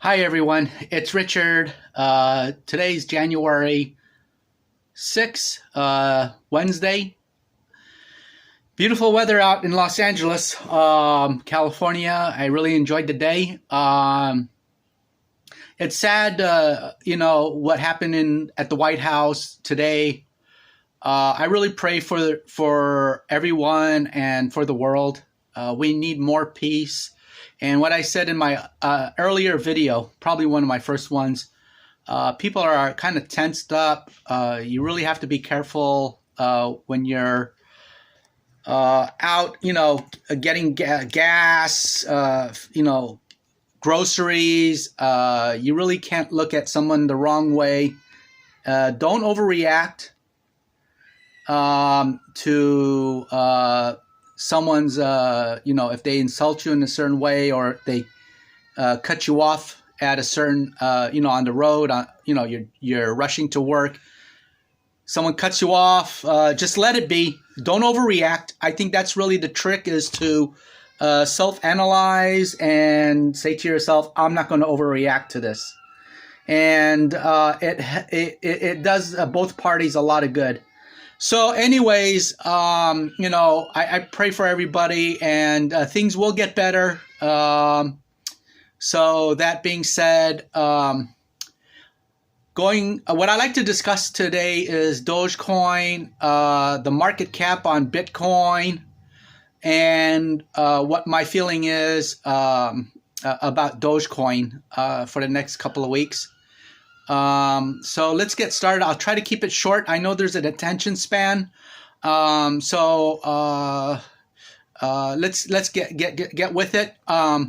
Hi everyone, it's Richard. Today's January 6th, Wednesday. Beautiful weather out in Los Angeles, California. I really enjoyed the day. It's sad, what happened at the White House today. I really pray for everyone and for the world. We need more peace. And what I said in my earlier video, probably one of my first ones, people are kind of tensed up. You really have to be careful when you're out, getting gas, groceries. You really can't look at someone the wrong way. Don't overreact to someone's, if they insult you in a certain way or if they cut you off at a certain, on the road, you're rushing to work. Someone cuts you off, just let it be. Don't overreact. I think that's really the trick, is to self-analyze and say to yourself, I'm not going to overreact to this. And it does both parties a lot of good. So anyways, I pray for everybody, and things will get better. So that being said, what I like to discuss today is Dogecoin, the market cap on Bitcoin, and what my feeling is about Dogecoin for the next couple of weeks. So let's get started. I'll try to keep it short. I know there's an attention span. Let's get with it. I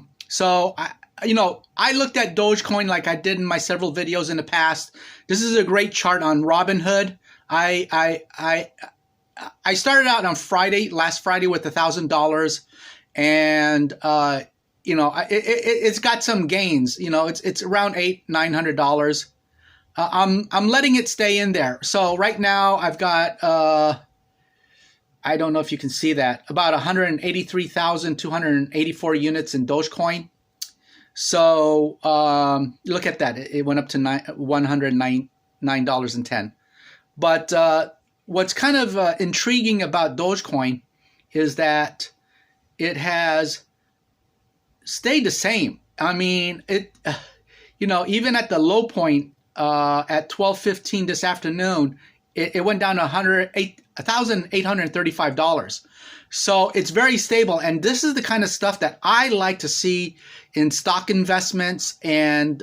looked at Dogecoin like I did in my several videos in the past. This is a great chart on Robinhood. I started out on last Friday with $1,000, and it's got some gains. It's around $900. I'm letting it stay in there. So right now I've got, I don't know if you can see that, about 183,284 units in Dogecoin. So look at that. It went up to $109.10. But what's kind of intriguing about Dogecoin is that it has stayed the same. I mean, even at the low point, at 12:15 this afternoon, it went down to $1,835. So it's very stable. And this is the kind of stuff that I like to see in stock investments and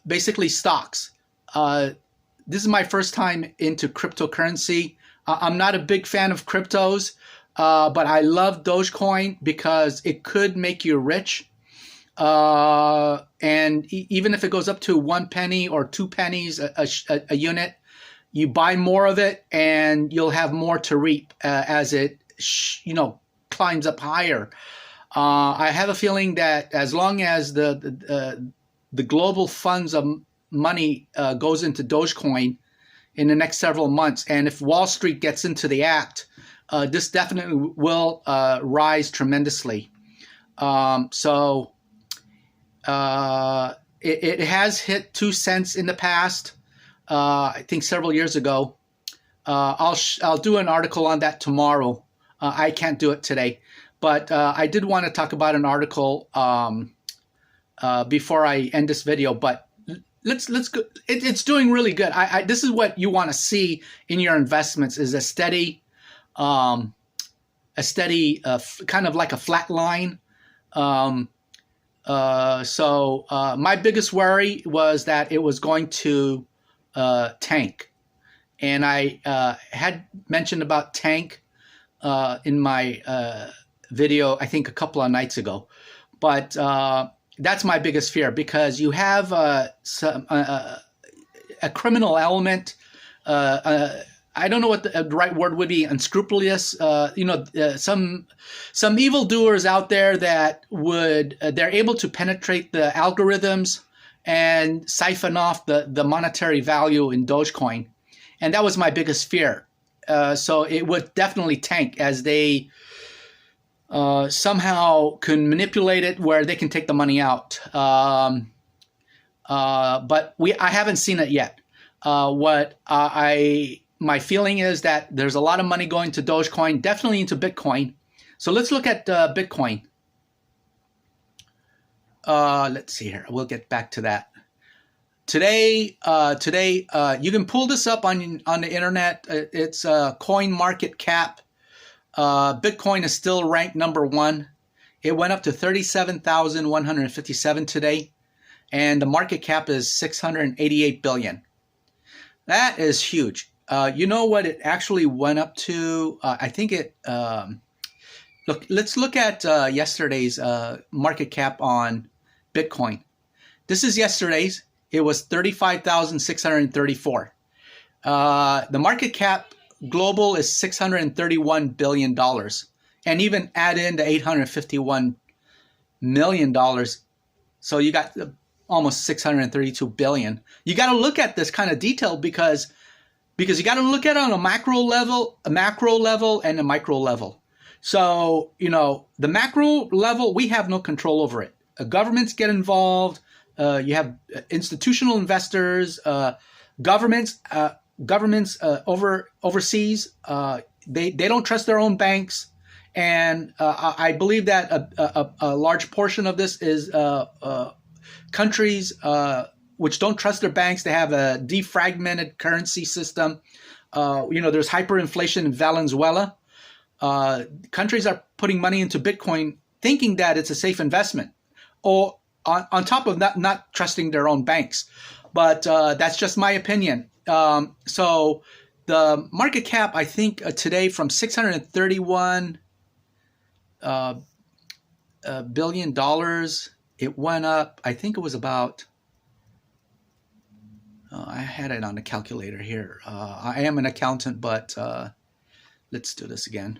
basically stocks. This is my first time into cryptocurrency. I'm not a big fan of cryptos, but I love Dogecoin because it could make you rich. And even if it goes up to 1 penny or 2 pennies a unit, you buy more of it and you'll have more to reap as it climbs up higher. I have a feeling that as long as the global funds of money goes into Dogecoin in the next several months, and if Wall Street gets into the act, this definitely will rise tremendously. It has hit 2 cents in the past. I think several years ago. I'll do an article on that tomorrow. I can't do it today, but I did want to talk about an article before I end this video. But let's go. It's doing really good. This is what you want to see in your investments: is a steady, kind of like a flat line. My biggest worry was that it was going to tank. And I had mentioned about tank in my video, I think a couple of nights ago. But that's my biggest fear, because you have a criminal element. I don't know what the right word would be, unscrupulous. Some evildoers out there that they're able to penetrate the algorithms and siphon off the monetary value in Dogecoin. And that was my biggest fear. So it would definitely tank as they somehow can manipulate it where they can take the money out. But I haven't seen it yet. What I my feeling is that there's a lot of money going to Dogecoin, definitely into Bitcoin. So let's look at Bitcoin. Let's see here. We'll get back to that. Today, you can pull this up on the internet. It's Coin Market Cap. Bitcoin is still ranked number one. It went up to 37,157 today, and the market cap is 688 billion. That is huge. You know what it actually went up to? I think it. Look, let's look at yesterday's market cap on Bitcoin. This is yesterday's. It was 35,634. The market cap global is $631 billion. And even add in the $851 million. So you got almost 632 billion. You got to look at this kind of detail because you got to look at it on a macro level, and a micro level. So, the macro level, we have no control over it. Governments get involved. You have institutional investors, governments overseas. They don't trust their own banks, and I believe that a large portion of this is countries which don't trust their banks. They have a defragmented currency system. There's hyperinflation in Venezuela. Countries are putting money into Bitcoin thinking that it's a safe investment, or on top of not trusting their own banks. But that's just my opinion. So the market cap, I think today from $631 billion, it went up. I think it was about, I had it on the calculator here. I am an accountant, but let's do this again.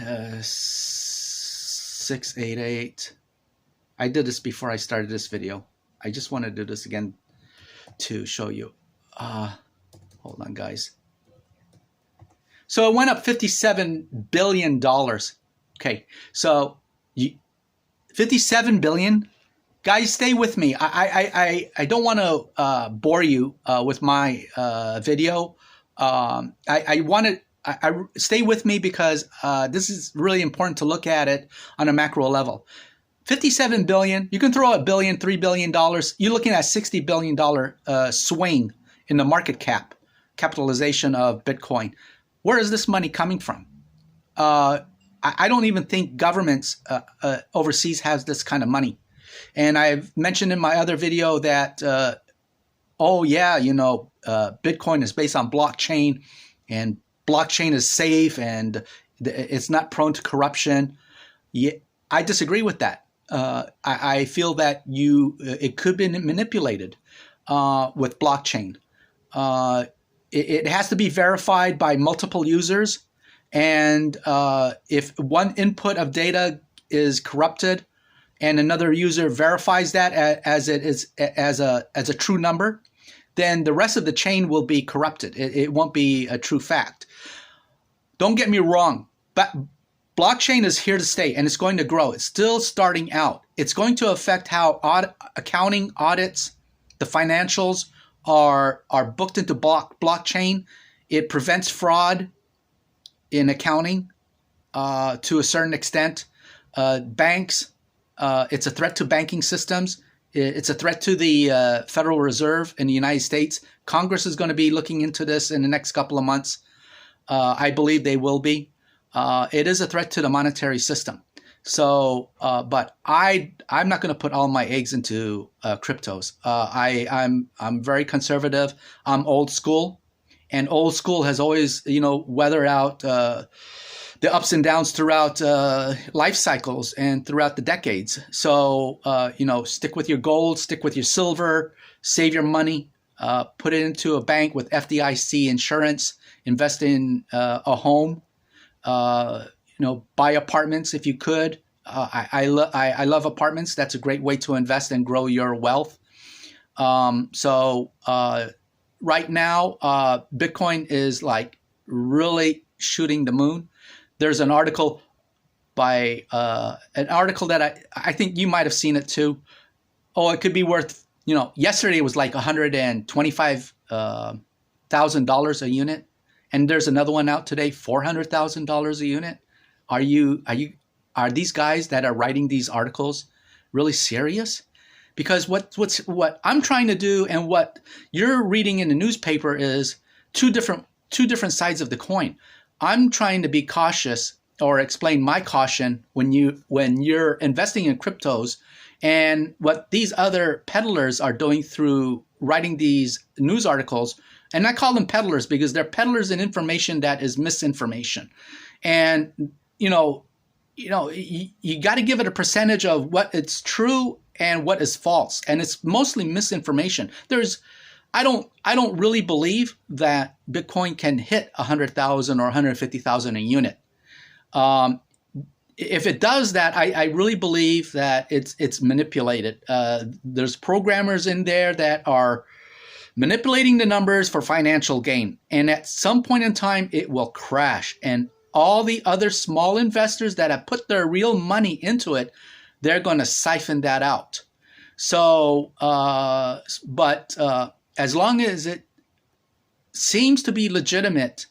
688. I did this before I started this video. I just want to do this again to show you. Hold on, guys. So it went up $57 billion. Okay, so 57 billion. Guys, stay with me. I don't want to bore you with my video. I want to stay with me because this is really important to look at it on a macro level. 57 billion. You can throw a billion, $3 billion. You're looking at $60 billion swing in the market capitalization of Bitcoin. Where is this money coming from? I don't even think governments overseas has this kind of money. And I've mentioned in my other video that, Bitcoin is based on blockchain, and blockchain is safe and it's not prone to corruption. Yeah, I disagree with that. I feel that it could be manipulated with blockchain. It has to be verified by multiple users, and if one input of data is corrupted, and another user verifies that as a true number, then the rest of the chain will be corrupted. It won't be a true fact. Don't get me wrong, but blockchain is here to stay, and it's going to grow. It's still starting out. It's going to affect how accounting audits, the financials are booked into blockchain. It prevents fraud in accounting to a certain extent. Banks, it's a threat to banking systems. It's a threat to the Federal Reserve in the United States. Congress is going to be looking into this in the next couple of months. I believe they will be. It is a threat to the monetary system. So, but I'm not going to put all my eggs into cryptos. I'm very conservative. I'm old school, and old school has always, weathered out the ups and downs throughout life cycles and throughout the decades. So, stick with your gold, stick with your silver, save your money, put it into a bank with FDIC insurance, invest in a home. Buy apartments if you could. I love apartments. That's a great way to invest and grow your wealth. So right now, Bitcoin is like really shooting the moon. There's an article by an article that I think you might have seen it too. Oh, it could be worth, yesterday it was like $125,000 a unit, and there's another one out today, $400,000 a unit. Are these guys that are writing these articles really serious? Because what I'm trying to do and what you're reading in the newspaper is two different sides of the coin. I'm trying to be cautious or explain my caution when you're investing in cryptos, and what these other peddlers are doing through writing these news articles. And I call them peddlers because they're peddlers in information that is misinformation. And you got to give it a percentage of what it's true and what is false, and it's mostly misinformation. I don't really believe that Bitcoin can hit 100,000 or 150,000 a unit. If it does that, I really believe that it's manipulated. There's programmers in there that are manipulating the numbers for financial gain, and at some point in time, it will crash. And all the other small investors that have put their real money into it, they're going to siphon that out. So, but as long as it seems to be legitimate,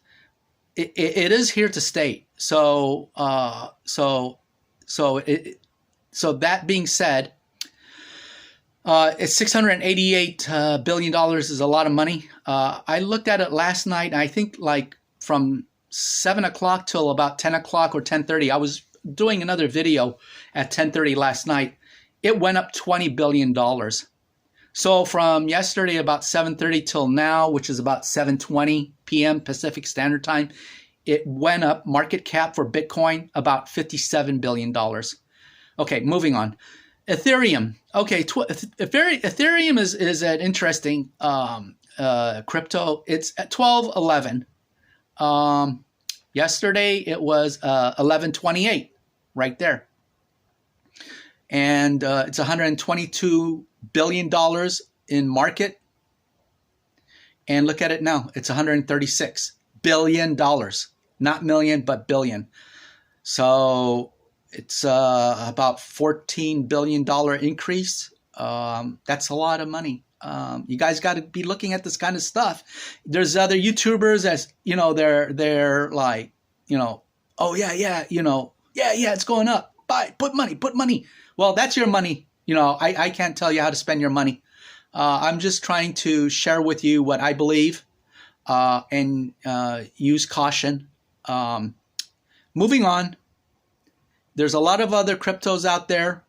it is here to stay. So that being said, it's $688 billion is a lot of money. I looked at it last night, and I think like from 7 o'clock till about 10 o'clock or 10:30. I was doing another video at 10:30 last night. It went up $20 billion. So from yesterday about 7:30 till now, which is about 7:20 p.m. Pacific Standard Time, it went up, market cap for Bitcoin, about $57 billion. Okay, moving on. Ethereum. Okay, Ethereum is an interesting crypto. It's at 12.11. Yesterday it was 11.28, right there. And it's $122 billion in market. And look at it now. It's $136 billion. Not million, but billion. So it's about $14 billion increase. That's a lot of money. You guys got to be looking at this kind of stuff. There's other YouTubers as they're like, oh yeah, it's going up. Buy, put money. Well, that's your money. I can't tell you how to spend your money. I'm just trying to share with you what I believe, and use caution. Moving on. There's a lot of other cryptos out there.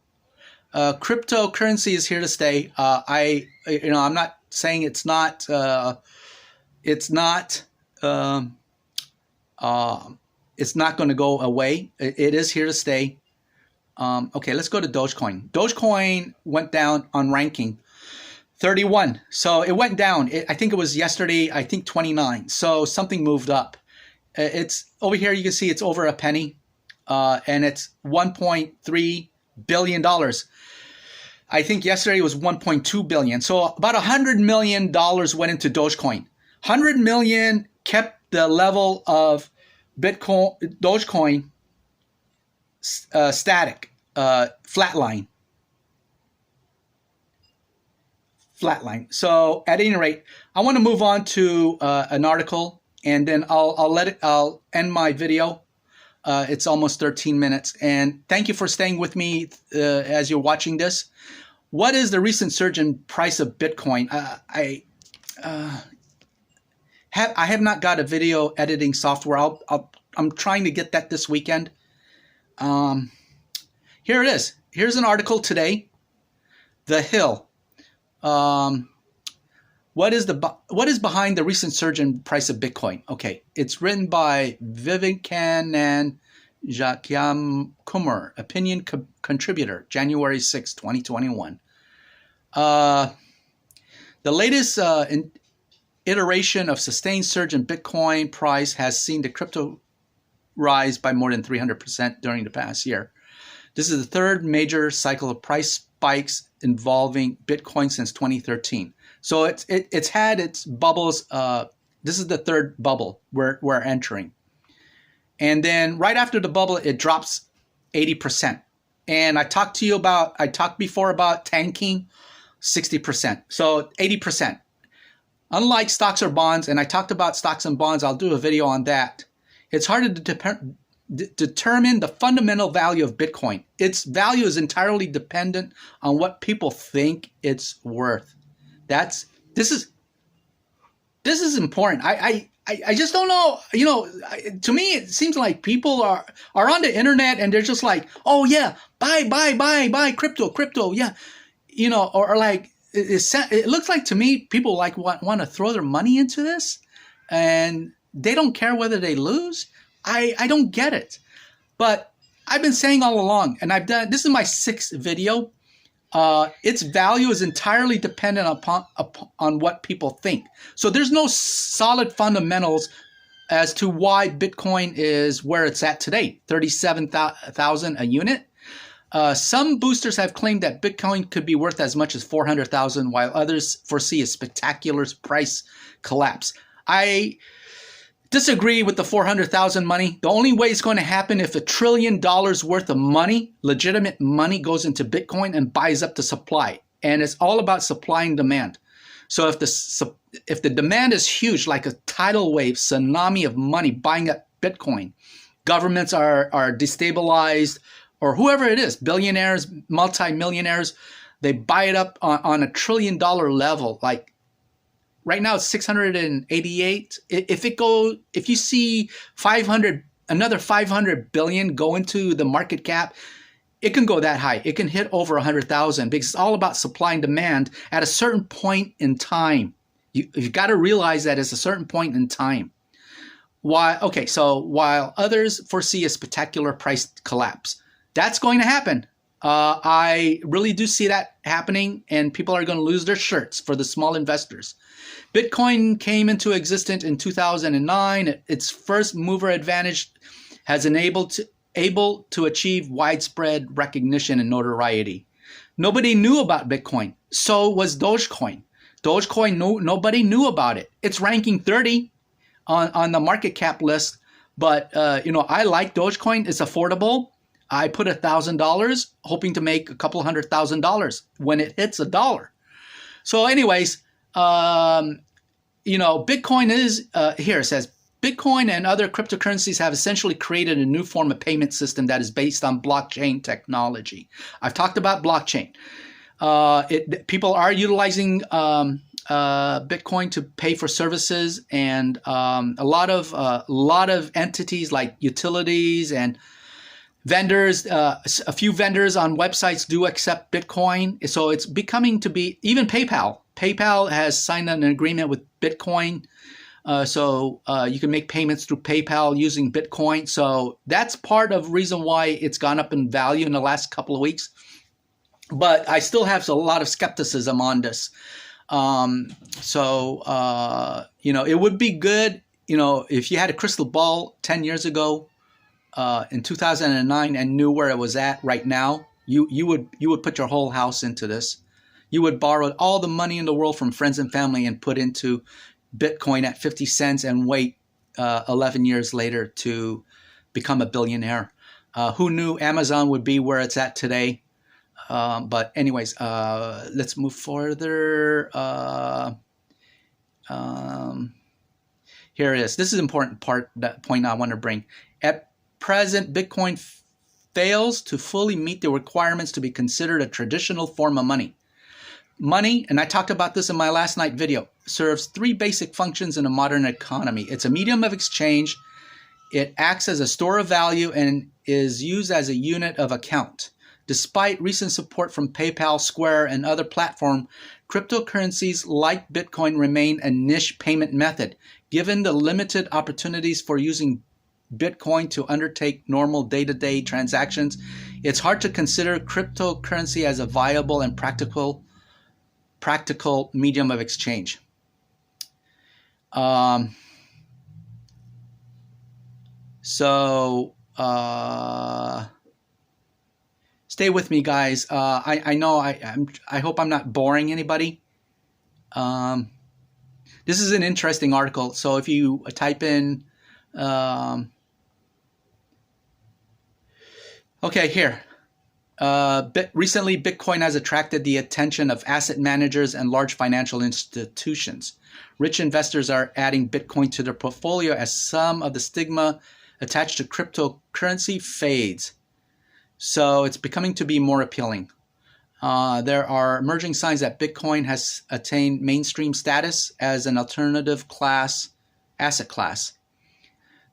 Cryptocurrency is here to stay. I'm not saying it's not going to go away. It is here to stay. Okay, let's go to Dogecoin. Dogecoin went down on ranking 31. So it went down. I think it was yesterday, 29. So something moved up. It's over here. You can see it's over a penny. And it's $1.3 billion. I think yesterday it was 1.2 billion. So about $100 million went into Dogecoin. 100 million kept the level of Dogecoin static, flatline. So at any rate, I want to move on to an article, and then I'll end my video. It's almost 13 minutes, and thank you for staying with me as you're watching this. What is the recent surge in price of Bitcoin? I have not got a video editing software. I'm trying to get that this weekend. Here it is. Here's an article today. The Hill. What is behind the recent surge in price of Bitcoin? Okay, it's written by Vivekan and Kumar, opinion contributor, January 6, 2021. The latest iteration of sustained surge in Bitcoin price has seen the crypto rise by more than 300% during the past year. This is the third major cycle of price spikes involving Bitcoin since 2013. So it's had its bubbles. This is the third bubble we're entering. And then right after the bubble, it drops 80%. And I talked before about tanking 60%. So 80%. Unlike stocks or bonds, and I talked about stocks and bonds, I'll do a video on that. It's hard to determine the fundamental value of Bitcoin. Its value is entirely dependent on what people think it's worth. This is important. I just don't know. To me, it seems like people are on the internet and they're just like, oh yeah, buy crypto, yeah, or like it looks like to me people like want to throw their money into this, and they don't care whether they lose. I don't get it, but I've been saying all along, and this is my 6th video. Its value is entirely dependent on what people think. So there's no solid fundamentals as to why Bitcoin is where it's at today, 37,000 a unit. Some boosters have claimed that Bitcoin could be worth as much as 400,000, while others foresee a spectacular price collapse. I disagree with the 400,000 money. The only way it's going to happen if $1 trillion worth of money, legitimate money, goes into Bitcoin and buys up the supply. And it's all about supply and demand. So if the demand is huge, like a tidal wave, tsunami of money buying up Bitcoin, governments are destabilized, or whoever it is, billionaires, multimillionaires, they buy it up on $1 trillion level. Like right now it's 688. If you see another 500 billion go into the market cap, it can go that high. It can hit over 100,000 because it's all about supply and demand at a certain point in time. You've got to realize that it's a certain point in time. So while others foresee a spectacular price collapse, that's going to happen. I really do see that happening, and people are going to lose their shirts for the small investors. Bitcoin came into existence in 2009. Its first mover advantage has able to achieve widespread recognition and notoriety. Nobody knew about Bitcoin. So was Dogecoin. Nobody knew about it. It's ranking 30 on the market cap list, but I like Dogecoin. It's affordable. I put $1,000 hoping to make a couple $100,000 when it hits $1. So anyways, Bitcoin is, here it says, Bitcoin and other cryptocurrencies have essentially created a new form of payment system that is based on blockchain technology. I've talked about blockchain. People are utilizing Bitcoin to pay for services, and a lot of entities like utilities and vendors, a few vendors on websites do accept Bitcoin. So it's becoming to be, even PayPal. PayPal has signed an agreement with Bitcoin. So you can make payments through PayPal using Bitcoin. So that's part of the reason why it's gone up in value in the last couple of weeks. But I still have a lot of skepticism on this. It would be good, if you had a crystal ball 10 years ago, in 2009, and knew where it was at right now, you would put your whole house into this. You would borrow all the money in the world from friends and family and put into Bitcoin at 50 cents and wait 11 years later to become a billionaire. Who knew Amazon would be where it's at today? But anyways, let's move further. Here it is. This is an important point I want to bring. At present, Bitcoin fails to fully meet the requirements to be considered a traditional form of money. Money, and I talked about this in my last night video, serves 3 basic functions in a modern economy. It's a medium of exchange, it acts as a store of value, and is used as a unit of account. Despite recent support from PayPal, Square, and other platforms, cryptocurrencies like Bitcoin remain a niche payment method. Given the limited opportunities for using Bitcoin to undertake normal day-to-day transactions, it's hard to consider cryptocurrency as a viable and practical medium of exchange. Stay with me, guys. I know I hope I'm not boring anybody. This is an interesting article. So if you type in Okay, here. Recently, Bitcoin has attracted the attention of asset managers and large financial institutions. Rich investors are adding Bitcoin to their portfolio as some of the stigma attached to cryptocurrency fades. So it's becoming to be more appealing. There are emerging signs that Bitcoin has attained mainstream status as an alternative asset class.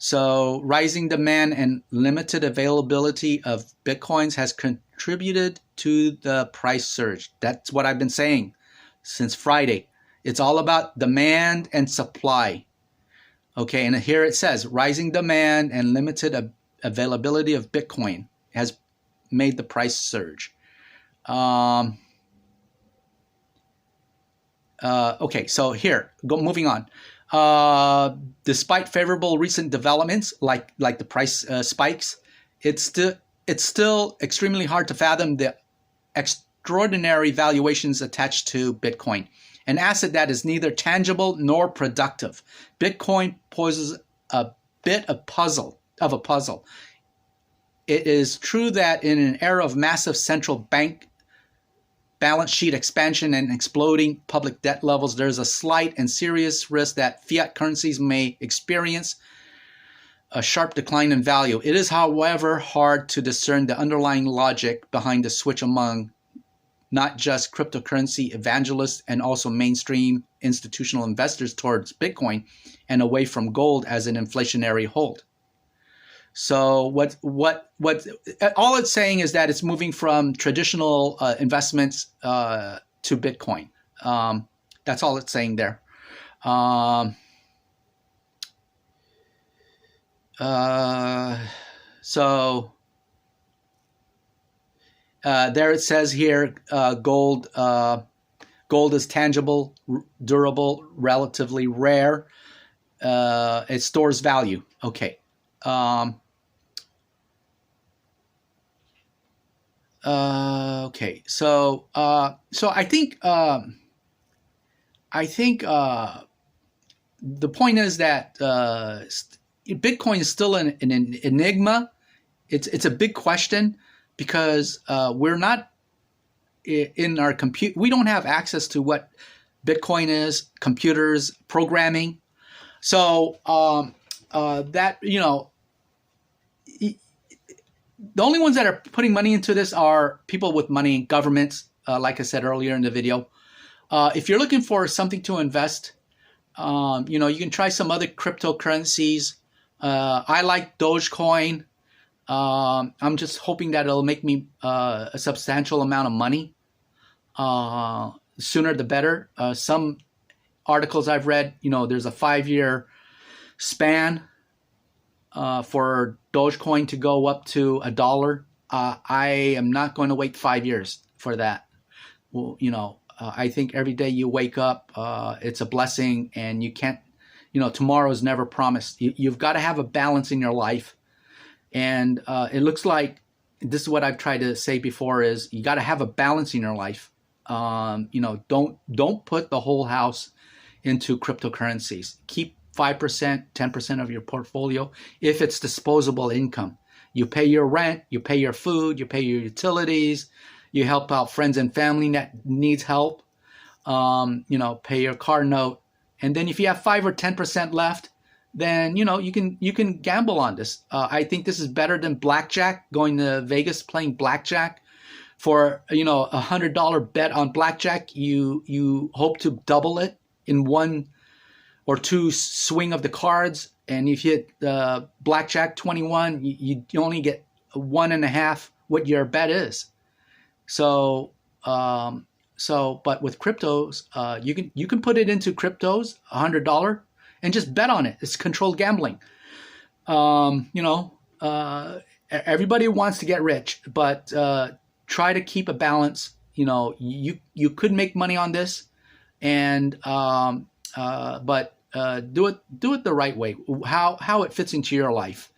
So rising demand and limited availability of Bitcoins has contributed to the price surge. That's what I've been saying since Friday. It's all about demand and supply. Okay, and here it says rising demand and limited availability of Bitcoin has made the price surge. Okay, so here, moving on. Despite favorable recent developments like the price spikes, it's still extremely hard to fathom the extraordinary valuations attached to Bitcoin, an asset that is neither tangible nor productive. Bitcoin poses a bit of a puzzle. It is true that in an era of massive central bank balance sheet expansion and exploding public debt levels, there's a slight and serious risk that fiat currencies may experience a sharp decline in value. It is, however, hard to discern the underlying logic behind the switch among not just cryptocurrency evangelists and also mainstream institutional investors towards Bitcoin and away from gold as an inflationary hold. So what all it's saying is that it's moving from traditional investments to Bitcoin. That's all it's saying there. So there it says here, gold is tangible, durable, relatively rare. It stores value. Okay. Okay. So I think the point is that Bitcoin is still an enigma. It's a big question because we're not in our compute. We don't have access to what Bitcoin is, computers, programming. So that the only ones that are putting money into this are people with money, governments, like I said earlier in the video. If you're looking for something to invest, you can try some other cryptocurrencies. I like Dogecoin. I'm just hoping that it'll make me a substantial amount of money. Sooner the better. Some articles I've read, there's a 5-year span for Dogecoin to go up to $1. I am not going to wait 5 years for that. Well, I think every day you wake up, it's a blessing, and you can't, tomorrow is never promised. You've got to have a balance in your life. And it looks like this is what I've tried to say before is you got to have a balance in your life. Don't put the whole house into cryptocurrencies. Keep 5%, 10% of your portfolio if it's disposable income. You pay your rent, you pay your food, you pay your utilities, you help out friends and family that needs help, pay your car note. And then if you have 5 or 10% left, then you can gamble on this. I think this is better than blackjack, going to Vegas playing blackjack. For $100 bet on blackjack, you hope to double it in 1 or 2 swing of the cards, and if you hit blackjack 21, you only get 1.5 what your bet is. So but with cryptos, you can put it into cryptos, $100, and just bet on it. It's controlled gambling. Everybody wants to get rich, but try to keep a balance. You could make money on this, and but do it the right way. How it fits into your life.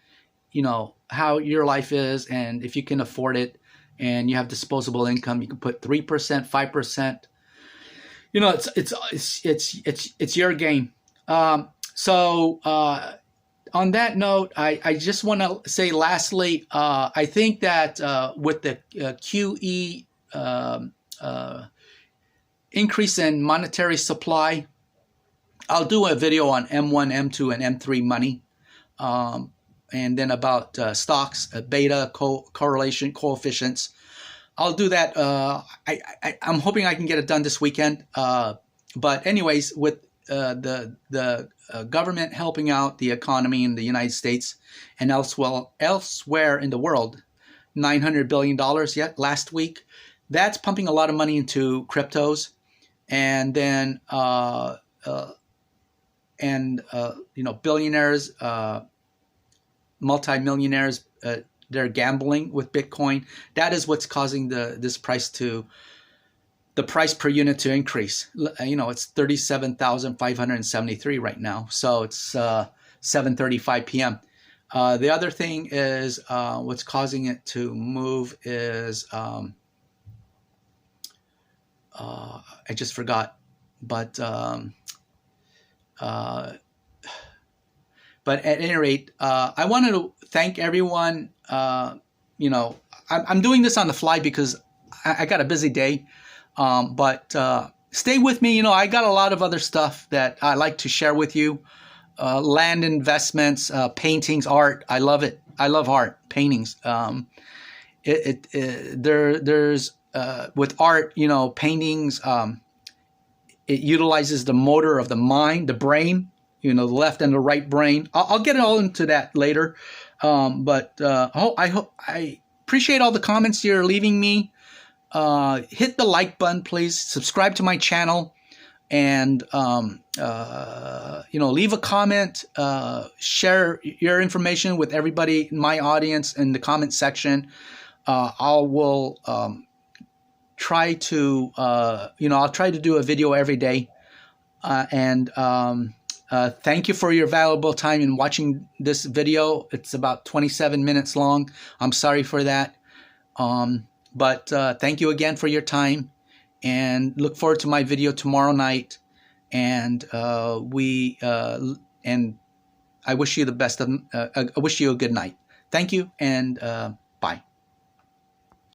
How your life is, and if you can afford it, and you have disposable income, you can put 3%, 5%. It's your game. So on that note, I just want to say lastly, I think that with the QE increase in monetary supply, I'll do a video on M1, M2, and M3 money, and then about stocks, beta correlation coefficients. I'll do that. I'm hoping I can get it done this weekend. But anyways, with the government helping out the economy in the United States and elsewhere in the world, $900 billion yet last week, that's pumping a lot of money into cryptos, and then billionaires, multimillionaires, they're gambling with Bitcoin. That is what's causing the price per unit to increase. It's 37,573 right now. So it's 7:35 p.m. The other thing is what's causing it to move is I just forgot, but at any rate, I wanted to thank everyone. I'm doing this on the fly because I got a busy day. But stay with me. I got a lot of other stuff that I like to share with you. Land investments, paintings, art. I love it. I love art, paintings. There's with art, paintings. It utilizes the motor of the mind, the brain. The left and the right brain. I'll get all into that later. I appreciate all the comments you're leaving me. Hit the like button, please. Subscribe to my channel, and leave a comment. Share your information with everybody in my audience in the comment section. I will try to I'll try to do a video every day. Thank you for your valuable time in watching this video. It's about 27 minutes long. I'm sorry for that. But thank you again for your time, and look forward to my video tomorrow night. And I wish you the best of. I wish you a good night. Thank you, and